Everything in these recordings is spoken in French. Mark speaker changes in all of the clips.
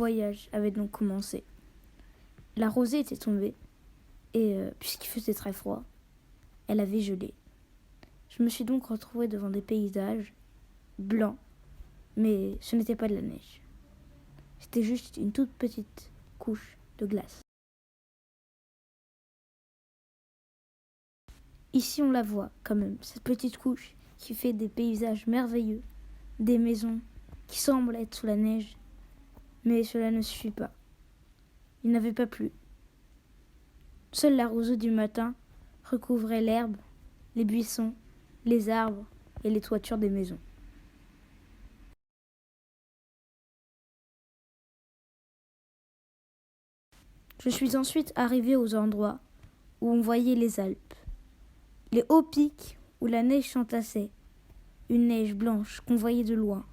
Speaker 1: Le voyage avait donc commencé. La rosée était tombée et puisqu'il faisait très froid, elle avait gelé. Je me suis donc retrouvée devant des paysages blancs, mais ce n'était pas de la neige. C'était juste une toute petite couche de glace. Ici on la voit quand même, cette petite couche qui fait des paysages merveilleux, des maisons qui semblent être sous la neige, mais cela ne suffit pas. Il n'avait pas plu. Seul la rosée du matin recouvrait l'herbe, les buissons, les arbres et les toitures des maisons. Je suis ensuite arrivée aux endroits où on voyait les Alpes, les hauts pics où la neige s'entassait, une neige blanche qu'on voyait de loin,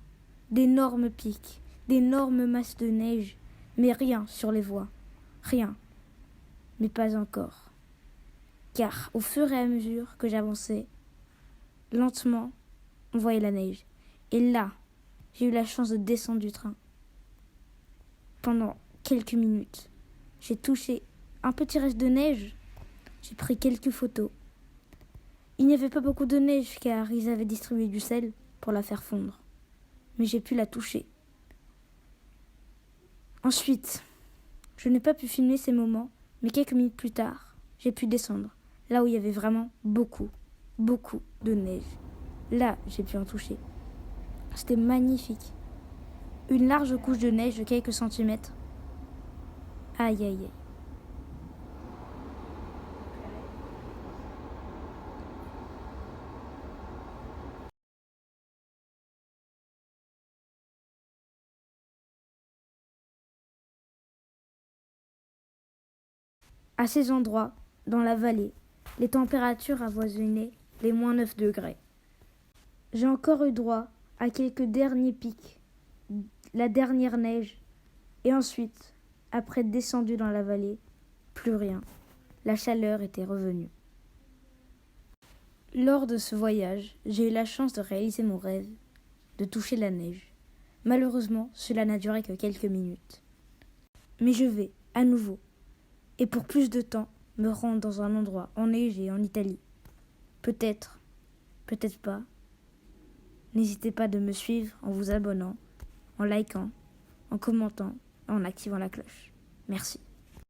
Speaker 1: d'énormes pics, d'énormes masses de neige, mais rien sur les voies, rien, mais pas encore. Car au fur et à mesure que j'avançais, lentement, on voyait la neige. Et là, j'ai eu la chance de descendre du train. Pendant quelques minutes, j'ai touché un petit reste de neige. J'ai pris quelques photos. Il n'y avait pas beaucoup de neige car ils avaient distribué du sel pour la faire fondre. Mais j'ai pu la toucher. Ensuite, je n'ai pas pu filmer ces moments, mais quelques minutes plus tard, j'ai pu descendre, là où il y avait vraiment beaucoup de neige. Là, j'ai pu en toucher. C'était magnifique. Une large couche de neige de quelques centimètres. Aïe aïe aïe. À ces endroits, dans la vallée, les températures avoisinaient les -9 degrés. J'ai encore eu droit à quelques derniers pics, la dernière neige, et ensuite, après être descendu dans la vallée, plus rien. La chaleur était revenue. Lors de ce voyage, j'ai eu la chance de réaliser mon rêve, de toucher la neige. Malheureusement, cela n'a duré que quelques minutes. Mais je vais, à nouveau, et pour plus de temps, me rendre dans un endroit enneigé en Italie. Peut-être, peut-être pas. N'hésitez pas de me suivre en vous abonnant, en likant, en commentant, en activant la cloche. Merci.